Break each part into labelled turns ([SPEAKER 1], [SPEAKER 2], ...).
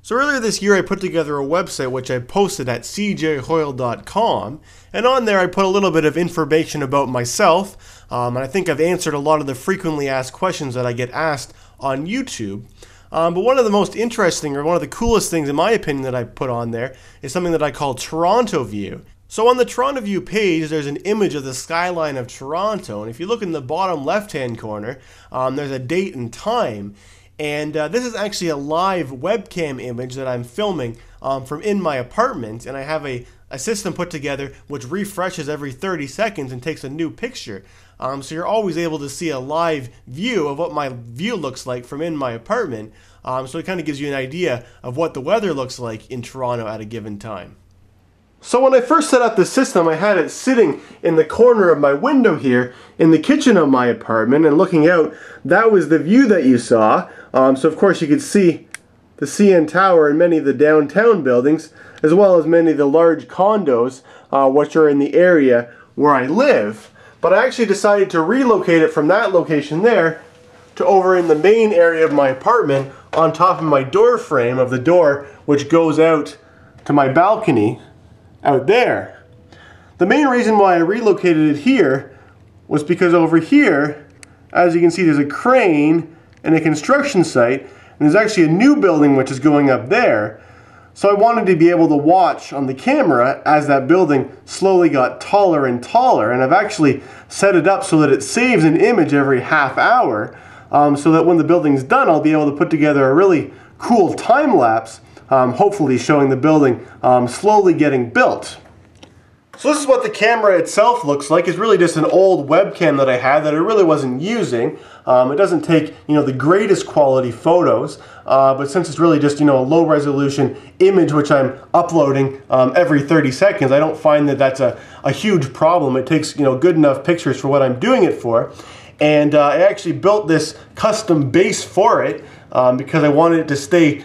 [SPEAKER 1] So earlier this year I put together a website which I posted at cjhoyle.com, and on there I put a little bit of information about myself, and I think I've answered a lot of the frequently asked questions that I get asked on YouTube. But one of the most interesting, or one of the coolest things in my opinion that I put on there is something that I call TorontoView. So on the TorontoView page, there's an image of the skyline of Toronto, and if you look in the bottom left-hand corner, there's a date and time. And this is actually a live webcam image that I'm filming from in my apartment, and I have a system put together which refreshes every 30 seconds and takes a new picture. So you're always able to see a live view of what my view looks like from in my apartment. So it kind of gives you an idea of what the weather looks like in Toronto at a given time. So when I first set up the system, I had it sitting in the corner of my window here in the kitchen of my apartment, and looking out, that was the view that you saw. So of course you could see the CN Tower and many of the downtown buildings, as well as many of the large condos which are in the area where I live. But I actually decided to relocate it from that location there to over in the main area of my apartment, on top of my door frame of the door which goes out to my balcony out there. The main reason why I relocated it here was because over here, as you can see, there's a crane and a construction site, and there's actually a new building which is going up there. So I wanted to be able to watch on the camera as that building slowly got taller and taller, and I've actually set it up so that it saves an image every half hour, so that when the building's done, I'll be able to put together a really cool time lapse, hopefully showing the building slowly getting built. So this is what the camera itself looks like. It's really just an old webcam that I had that I really wasn't using. It doesn't take, the greatest quality photos, but since it's really just, a low resolution image which I'm uploading every 30 seconds, I don't find that that's a huge problem. It takes, good enough pictures for what I'm doing it for. And I actually built this custom base for it because I wanted it to stay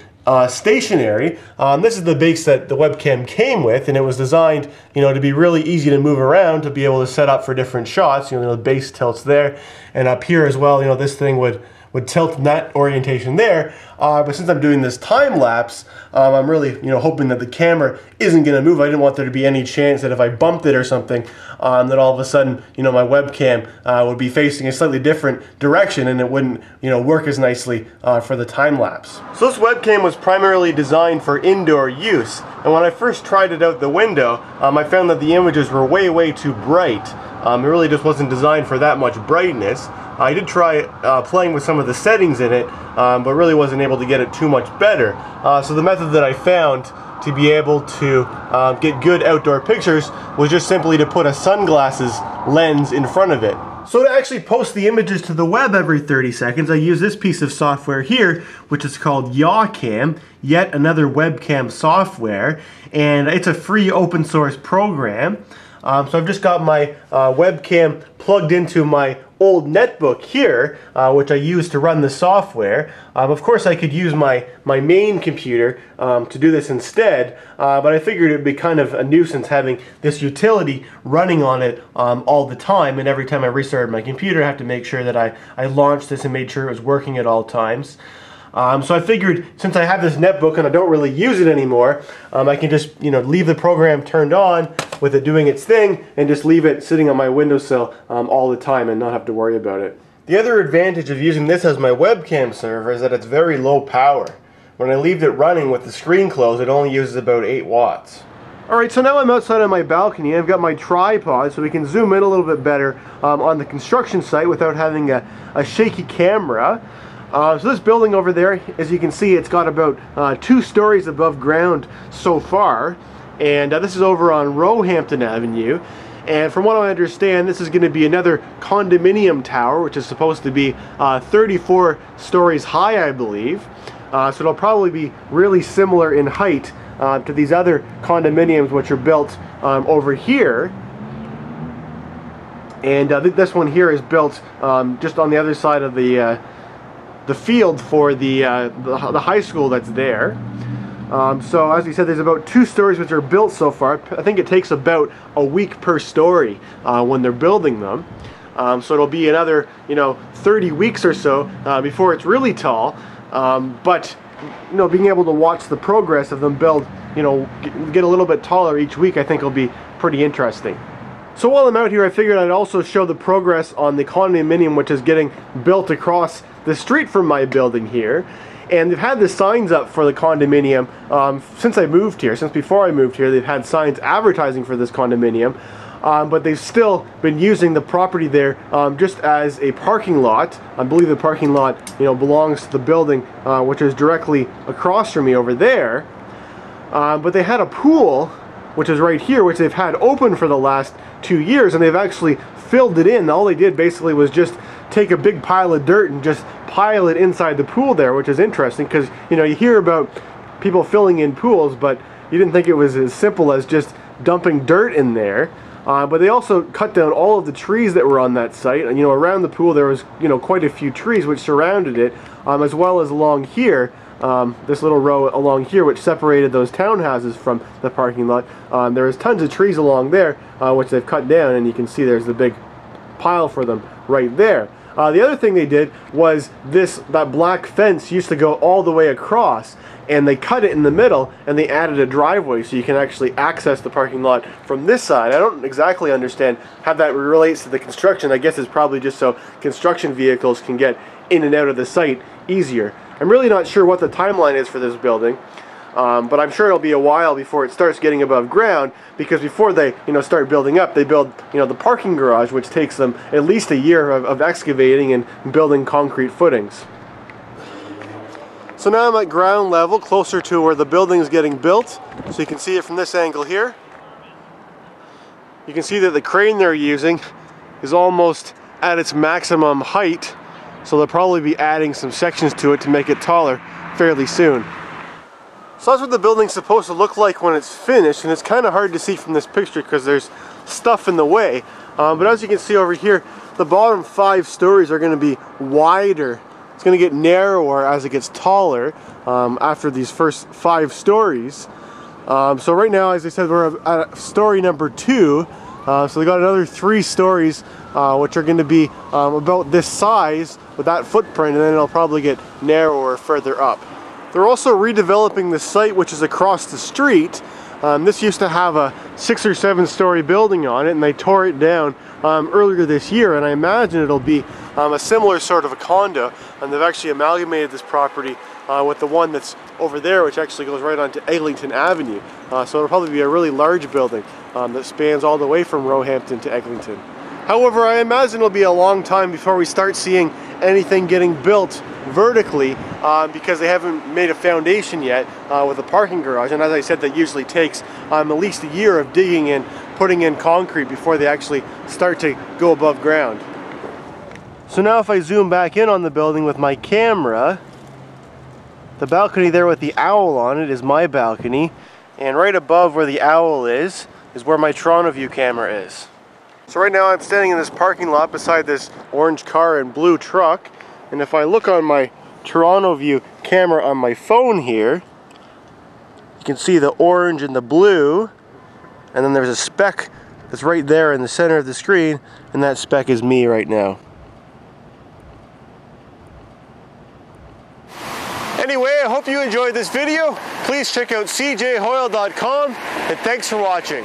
[SPEAKER 1] stationary. This is the base that the webcam came with, and it was designed, to be really easy to move around, to be able to set up for different shots. The base tilts there, and up here as well, this thing would tilt in that orientation there. But since I'm doing this time lapse, I'm really, hoping that the camera isn't going to move. I didn't want there to be any chance that if I bumped it or something, that all of a sudden, my webcam would be facing a slightly different direction, and it wouldn't, work as nicely for the time lapse. So this webcam was primarily designed for indoor use, and when I first tried it out the window, I found that the images were way too bright. It really just wasn't designed for that much brightness. I did try playing with some of the settings in it, but really wasn't able to get it too much better. So the method that I found to be able to get good outdoor pictures was just simply to put a sunglasses lens in front of it. So to actually post the images to the web every 30 seconds, I use this piece of software here, which is called Webcam, yet another webcam software, and it's a free open source program. So I've just got my webcam plugged into my old netbook here, which I use to run the software. Of course I could use my main computer to do this instead, but I figured it would be kind of a nuisance having this utility running on it all the time, and every time I restarted my computer I have to make sure that I launched this and made sure it was working at all times. So I figured, since I have this netbook and I don't really use it anymore, I can just leave the program turned on with it doing its thing, and just leave it sitting on my windowsill all the time and not have to worry about it. The other advantage of using this as my webcam server is that it's very low power. When I leave it running with the screen closed, it only uses about 8 watts. Alright, so now I'm outside on my balcony. I've got my tripod so we can zoom in a little bit better on the construction site without having a shaky camera. So this building over there, as you can see, it's got about 2 stories above ground so far. And this is over on Roehampton Avenue. And from what I understand, this is going to be another condominium tower, which is supposed to be 34 stories high, I believe. So it'll probably be really similar in height to these other condominiums which are built over here. And this one here is built just on the other side of the field for the high school that's there. So as we said, there's about 2 stories which are built so far. I think it takes about a week per story when they're building them. So it'll be another 30 weeks or so before it's really tall. But being able to watch the progress of them build, get a little bit taller each week, I think will be pretty interesting. So while I'm out here, I figured I'd also show the progress on the condominium, which is getting built across the street from my building here. And they've had the signs up for the condominium since I moved here. Since before I moved here, they've had signs advertising for this condominium. But they've still been using the property there just as a parking lot. I believe the parking lot, belongs to the building, which is directly across from me over there. But they had a pool, which is right here, which they've had open for the last 2 years, and they've actually filled it in. All they did basically was just take a big pile of dirt and just pile it inside the pool there, which is interesting because, you hear about people filling in pools, but you didn't think it was as simple as just dumping dirt in there. But they also cut down all of the trees that were on that site, and around the pool there was quite a few trees which surrounded it, as well as along here, this little row along here which separated those townhouses from the parking lot. There was tons of trees along there which they've cut down, and you can see there's the big pile for them right there. The other thing they did was that black fence used to go all the way across, and they cut it in the middle and they added a driveway so you can actually access the parking lot from this side. I don't exactly understand how that relates to the construction. I guess it's probably just so construction vehicles can get in and out of the site easier. I'm really not sure what the timeline is for this building, but I'm sure it'll be a while before it starts getting above ground, because before they start building up, they build the parking garage, which takes them at least a year of excavating and building concrete footings. So now I'm at ground level, closer to where the building is getting built, so you can see it from this angle here. You can see that the crane they're using is almost at its maximum height, so they'll probably be adding some sections to it to make it taller fairly soon. So that's what the building's supposed to look like when it's finished, and it's kind of hard to see from this picture because there's stuff in the way. But as you can see over here, the bottom 5 stories are going to be wider. It's going to get narrower as it gets taller after these first 5 stories. So right now, as I said, we're at story number 2. So they got another 3 stories, which are going to be about this size with that footprint, and then it'll probably get narrower further up. They're also redeveloping the site, which is across the street. This used to have a 6 or 7 story building on it, and they tore it down earlier this year, and I imagine it'll be a similar sort of a condo, and they've actually amalgamated this property with the one that's over there, which actually goes right onto Eglinton Avenue. So it'll probably be a really large building that spans all the way from Roehampton to Eglinton. However, I imagine it'll be a long time before we start seeing anything getting built vertically because they haven't made a foundation yet with a parking garage, and as I said, that usually takes at least a year of digging in, putting in concrete before they actually start to go above ground. So now if I zoom back in on the building with my camera, the balcony there with the owl on it is my balcony, and right above where the owl is where my TorontoView camera is. So right now I'm standing in this parking lot beside this orange car and blue truck, and if I look on my TorontoView camera on my phone here, you can see the orange and the blue, and then there's a speck that's right there in the center of the screen, and that speck is me right now. Anyway, I hope you enjoyed this video. Please check out cjhoyle.com, and thanks for watching.